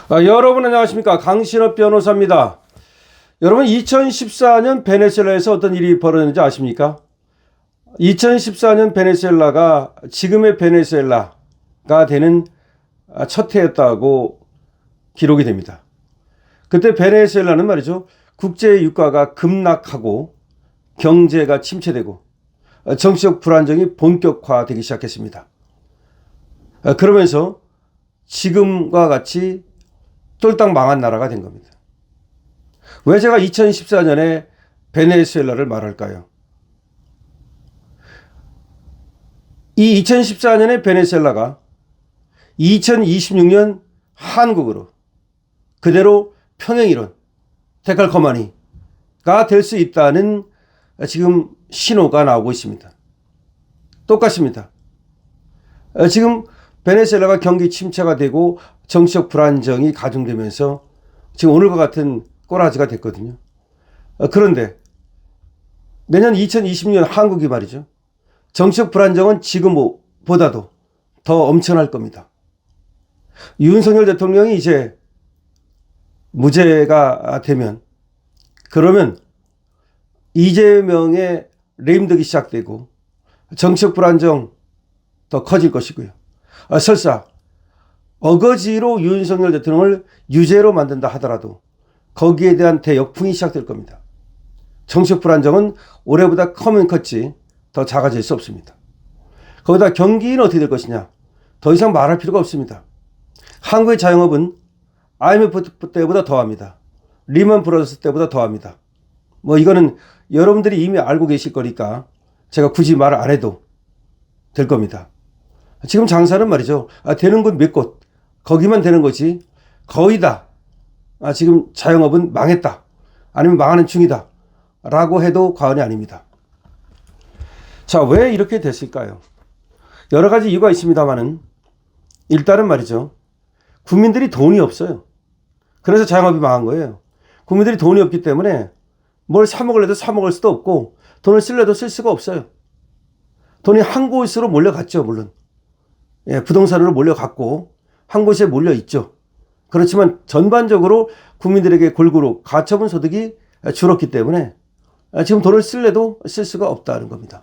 여러분 안녕하십니까? 강신업 변호사입니다. 여러분 2014년 베네수엘라에서 어떤 일이 벌어졌는지 아십니까? 2014년 베네수엘라가 지금의 베네수엘라가 되는 첫 해였다고 기록이 됩니다. 그때 베네수엘라는 말이죠. 국제 유가가 급락하고 경제가 침체되고 정치적 불안정이 본격화되기 시작했습니다. 그러면서 지금과 같이 쫄딱 망한 나라가 된 겁니다. 왜 제가 2014년에 베네수엘라를 말할까요? 이 2014년의 베네수엘라가 2026년 한국으로 그대로 평행이론, 데칼코마니가 될 수 있다는 지금 신호가 나오고 있습니다. 똑같습니다. 지금 베네수엘라가 경기 침체가 되고 정치적 불안정이 가중되면서 지금 오늘과 같은 꼬라지가 됐거든요. 그런데 내년 2020년 한국이 말이죠. 정치적 불안정은 지금보다도 더 엄청날 겁니다. 윤석열 대통령이 이제 무죄가 되면 그러면 이재명의 레임덕이 시작되고 정치적 불안정 더 커질 것이고요. 설사 어거지로 윤석열 대통령을 유죄로 만든다 하더라도 거기에 대한 대역풍이 시작될 겁니다. 정치적 불안정은 올해보다 커면 컸지 더 작아질 수 없습니다. 거기다 경기는 어떻게 될 것이냐? 더 이상 말할 필요가 없습니다. 한국의 자영업은 IMF 때보다 더합니다. 리먼 브러더스 때보다 더합니다. 이거는 여러분들이 이미 알고 계실 거니까 제가 굳이 말을 안 해도 될 겁니다. 지금 장사는 말이죠. 되는 곳 몇 곳. 거기만 되는 거지. 거의 다. 지금 자영업은 망했다. 아니면 망하는 중이다. 라고 해도 과언이 아닙니다. 자, 왜 이렇게 됐을까요? 여러 가지 이유가 있습니다만은 일단은 말이죠. 국민들이 돈이 없어요. 그래서 자영업이 망한 거예요. 국민들이 돈이 없기 때문에 뭘 사 먹으려도 사 먹을 수도 없고 돈을 쓸래도 쓸 수가 없어요. 돈이 한 곳으로 몰려갔죠, 물론. 부동산으로 몰려갔고 한 곳에 몰려 있죠. 그렇지만 전반적으로 국민들에게 골고루 가처분 소득이 줄었기 때문에 지금 돈을 쓸래도 쓸 수가 없다는 겁니다.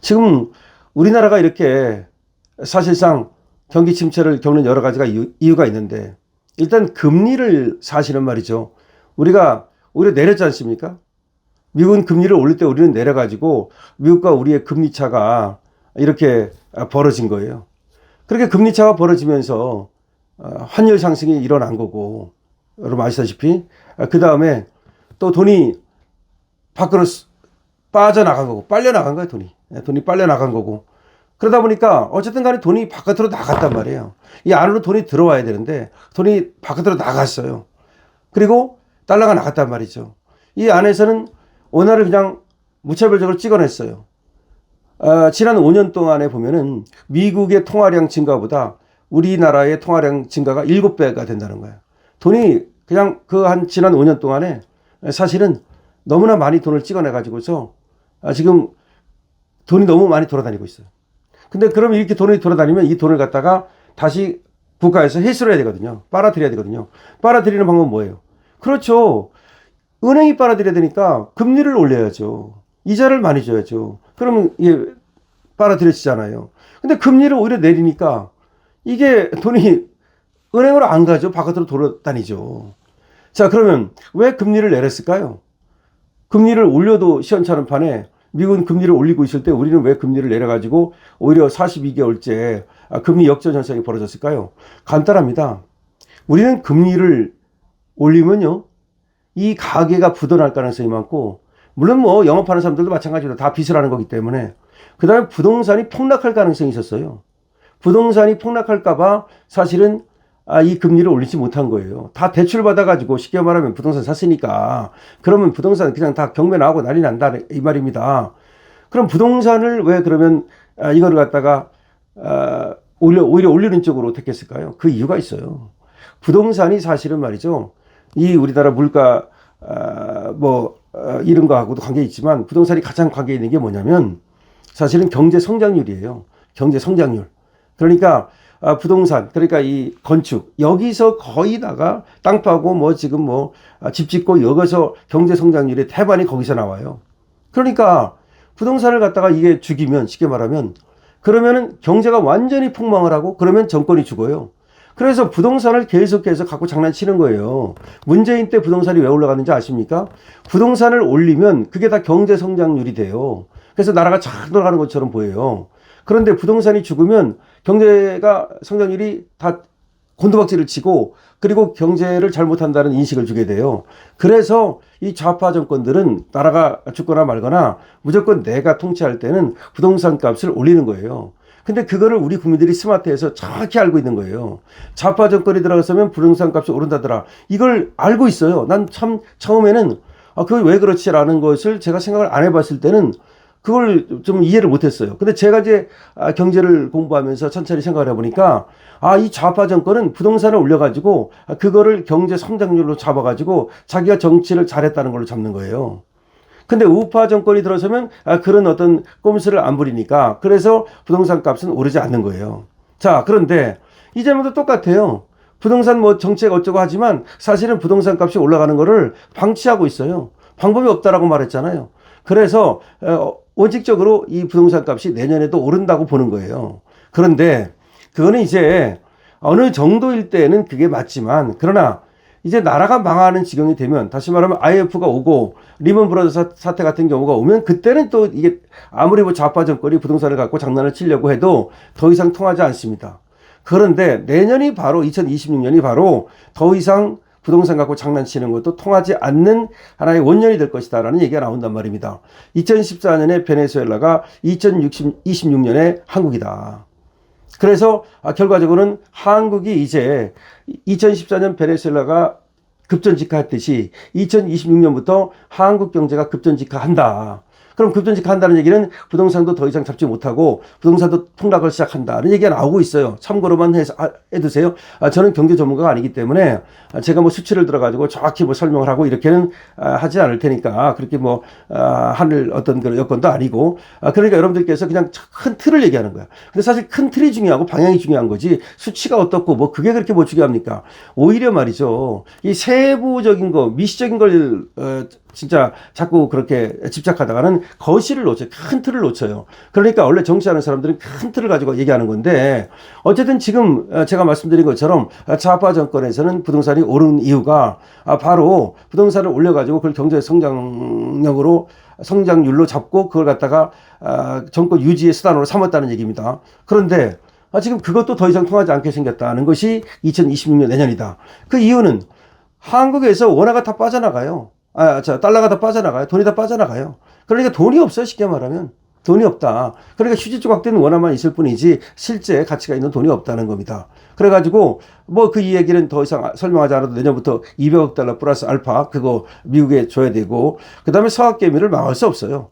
지금 우리나라가 이렇게 사실상 경기 침체를 겪는 여러 가지가 이유가 있는데 일단 금리를 사실은 말이죠. 우리가 오히려 내렸지 않습니까? 미국은 금리를 올릴 때 우리는 내려가지고 미국과 우리의 금리 차가 이렇게 벌어진 거예요. 그렇게 금리 차가 벌어지면서 환율 상승이 일어난 거고 여러분 아시다시피 그 다음에 또 돈이 밖으로 빠져나간 거고 빨려나간 거예요. 돈이 빨려나간 거고 그러다 보니까 어쨌든 간에 돈이 바깥으로 나갔단 말이에요. 이 안으로 돈이 들어와야 되는데 돈이 바깥으로 나갔어요. 그리고 달러가 나갔단 말이죠. 이 안에서는 원화를 그냥 무차별적으로 찍어냈어요. 지난 5년 동안에 보면은 미국의 통화량 증가보다 우리나라의 통화량 증가가 7배가 된다는 거예요. 돈이 그냥 지난 5년 동안에 사실은 너무나 많이 돈을 찍어내가지고서 지금 돈이 너무 많이 돌아다니고 있어요. 근데 그럼 이렇게 돈이 돌아다니면 이 돈을 갖다가 다시 국가에서 회수를 해야 되거든요. 빨아들여야 되거든요. 빨아들이는 방법은 뭐예요? 그렇죠. 은행이 빨아들여야 되니까 금리를 올려야죠. 이자를 많이 줘야죠. 그러면 이게 빨아들여지잖아요. 근데 금리를 오히려 내리니까 이게 돈이 은행으로 안 가죠. 바깥으로 돌아다니죠. 자, 그러면 왜 금리를 내렸을까요? 금리를 올려도 시원찮은 판에 미국은 금리를 올리고 있을 때 우리는 왜 금리를 내려가지고 오히려 42개월째 금리 역전 현상이 벌어졌을까요? 간단합니다. 우리는 금리를 올리면요. 이 가계가 부도날 가능성이 많고 물론 영업하는 사람들도 마찬가지로 다 빚을 하는 거기 때문에 그 다음에 부동산이 폭락할 가능성이 있었어요. 부동산이 폭락할까봐 사실은 이 금리를 올리지 못한 거예요. 다 대출 받아가지고 쉽게 말하면 부동산 샀으니까 그러면 부동산 그냥 다 경매 나오고 난리 난다 이 말입니다. 그럼 부동산을 왜 그러면 이거를 갖다가 오히려 올리는 쪽으로 택했을까요? 그 이유가 있어요. 부동산이 사실은 말이죠. 이 우리나라 물가 이런 거하고도 관계 있지만 부동산이 가장 관계 있는 게 뭐냐면 사실은 경제 성장률이에요. 경제 성장률. 그러니까 부동산, 그러니까 이 건축, 여기서 거의 다가 땅 파고 뭐 지금 뭐 집 짓고 여기서 경제 성장률이 태반이 거기서 나와요. 그러니까 부동산을 갖다가 이게 죽이면, 쉽게 말하면, 그러면은 경제가 완전히 폭망을 하고 그러면 정권이 죽어요. 그래서 부동산을 계속해서 갖고 장난치는 거예요. 문재인 때 부동산이 왜 올라가는지 아십니까? 부동산을 올리면 그게 다 경제 성장률이 돼요. 그래서 나라가 잘 돌아가는 것처럼 보여요. 그런데 부동산이 죽으면 경제가 성장률이 다 곤두박질을 치고 그리고 경제를 잘못한다는 인식을 주게 돼요. 그래서 이 좌파 정권들은 나라가 죽거나 말거나 무조건 내가 통치할 때는 부동산 값을 올리는 거예요. 근데 그거를 우리 국민들이 스마트해서 정확히 알고 있는 거예요. 좌파 정권이 들어갔으면 부동산 값이 오른다더라. 이걸 알고 있어요. 난 참 처음에는 그게 왜 그렇지라는 것을 제가 생각을 안 해봤을 때는 그걸 좀 이해를 못했어요. 근데 제가 이제 경제를 공부하면서 천천히 생각을 해보니까 이 좌파 정권은 부동산을 올려가지고 그거를 경제 성장률로 잡아가지고 자기가 정치를 잘했다는 걸로 잡는 거예요. 근데 우파 정권이 들어서면 그런 어떤 꼼수를 안 부리니까 그래서 부동산 값은 오르지 않는 거예요. 자, 그런데 이제부터 똑같아요. 부동산 뭐 정책 어쩌고 하지만 사실은 부동산 값이 올라가는 거를 방치하고 있어요. 방법이 없다라고 말했잖아요. 그래서 원칙적으로 이 부동산 값이 내년에도 오른다고 보는 거예요. 그런데 그거는 이제 어느 정도일 때는 그게 맞지만, 그러나 이제 나라가 망하는 지경이 되면, 다시 말하면 IMF가 오고 리먼 브라더스 사태 같은 경우가 오면 그때는 또 이게 아무리 뭐 좌파 정권이 부동산을 갖고 장난을 치려고 해도 더 이상 통하지 않습니다. 그런데 내년이 바로 2026년이 바로 더 이상 부동산 갖고 장난치는 것도 통하지 않는 하나의 원년이 될 것이다 라는 얘기가 나온단 말입니다. 2014년에 베네수엘라가 2026년에 한국이다. 그래서 결과적으로는 한국이 이제 2014년 베네수엘라가 급전직하했듯이 2026년부터 한국 경제가 급전직하한다. 그럼 급전직한다는 얘기는 부동산도 더 이상 잡지 못하고 부동산도 폭락을 시작한다는 얘기가 나오고 있어요. 참고로만 해두세요. 저는 경제 전문가가 아니기 때문에 제가 뭐 수치를 들어가지고 정확히 뭐 설명을 하고 이렇게는 하지 않을 테니까 그렇게 뭐 하늘 어떤 그런 여건도 아니고, 그러니까 여러분들께서 그냥 큰 틀을 얘기하는 거야. 근데 사실 큰 틀이 중요하고 방향이 중요한 거지 수치가 어떻고 뭐 그게 그렇게 뭐 중요합니까? 오히려 말이죠. 이 세부적인 거, 미시적인 걸 진짜 자꾸 그렇게 집착하다가는 거실을 놓쳐요. 큰 틀을 놓쳐요. 그러니까 원래 정치하는 사람들은 큰 틀을 가지고 얘기하는 건데, 어쨌든 지금 제가 말씀드린 것처럼 좌파 정권에서는 부동산이 오른 이유가 바로 부동산을 올려가지고 그걸 경제 성장력으로 성장률로 잡고 그걸 갖다가 정권 유지의 수단으로 삼았다는 얘기입니다. 그런데 지금 그것도 더 이상 통하지 않게 생겼다는 것이 2026년 내년이다. 그 이유는 한국에서 원화가 다 빠져나가요. 달러가 다 빠져나가요. 돈이 다 빠져나가요. 그러니까 돈이 없어요. 쉽게 말하면. 돈이 없다. 그러니까 휴지 조각된 원화만 있을 뿐이지 실제 가치가 있는 돈이 없다는 겁니다. 그래가지고 뭐 그 이 얘기는 더 이상 설명하지 않아도 내년부터 200억 달러 플러스 알파 그거 미국에 줘야 되고, 그 다음에 서학개미를 막을 수 없어요.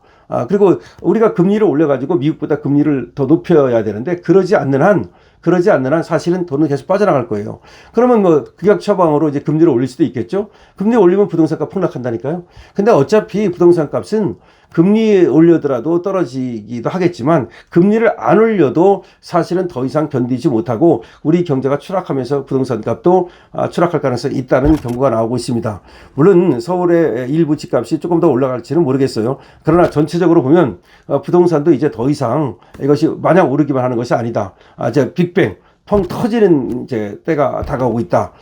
그리고 우리가 금리를 올려가지고 미국보다 금리를 더 높여야 되는데 그러지 않는 한 사실은 돈은 계속 빠져나갈 거예요. 그러면 뭐 극약 처방으로 이제 금리를 올릴 수도 있겠죠. 금리 올리면 부동산값 폭락한다니까요. 근데 어차피 부동산 값은 금리 올려더라도 떨어지기도 하겠지만 금리를 안 올려도 사실은 더 이상 견디지 못하고 우리 경제가 추락하면서 부동산 값도 추락할 가능성이 있다는 경고가 나오고 있습니다. 물론 서울의 일부 집값이 조금 더 올라갈지는 모르겠어요. 그러나 전체적으로 보면 부동산도 이제 더 이상 이것이 마냥 오르기만 하는 것이 아니다. 이제 빅뱅 펑 터지는 이제 때가 다가오고 있다.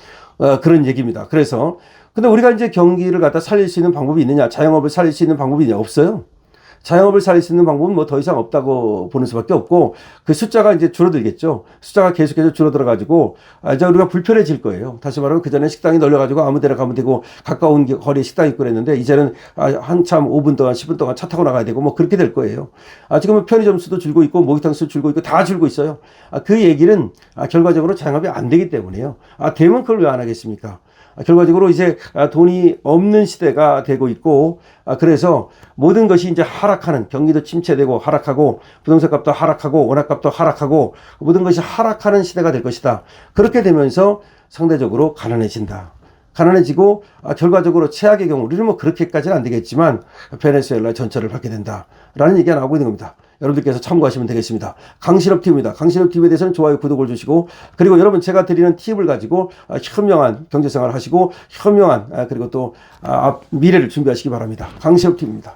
그런 얘기입니다. 그래서 근데 우리가 이제 경기를 갖다 살릴 수 있는 방법이 있느냐, 자영업을 살릴 수 있는 방법이 있느냐, 없어요. 자영업을 살릴 수 있는 방법은 뭐 더 이상 없다고 보는 수밖에 없고, 그 숫자가 이제 줄어들겠죠. 숫자가 계속해서 줄어들어가지고 이제 우리가 불편해질 거예요. 다시 말하면 그 전에 식당이 널려가지고 아무데나 가면 되고 가까운 거리에 식당이 있고 그랬는데 이제는 한참 5분 동안 10분 동안 차 타고 나가야 되고 뭐 그렇게 될 거예요. 지금은 편의점 수도 줄고 있고 목욕탕 수도 줄고 있고 다 줄고 있어요. 그 얘기는 결과적으로 자영업이 안 되기 때문이에요. 되면 그걸 왜 안 하겠습니까? 결과적으로 이제 돈이 없는 시대가 되고 있고, 그래서 모든 것이 이제 하락하는, 경기도 침체되고 하락하고 부동산 값도 하락하고 원화 값도 하락하고 모든 것이 하락하는 시대가 될 것이다. 그렇게 되면서 상대적으로 가난해진다. 가난해지고 결과적으로 최악의 경우, 우리는 뭐 그렇게까지는 안 되겠지만 베네수엘라 전철을 받게 된다라는 얘기가 나오고 있는 겁니다. 여러분들께서 참고하시면 되겠습니다. 강신업TV입니다. 강신업TV에 대해서는 좋아요, 구독을 주시고, 그리고 여러분 제가 드리는 팁을 가지고 현명한 경제생활을 하시고 현명한 그리고 또 미래를 준비하시기 바랍니다. 강신업TV입니다.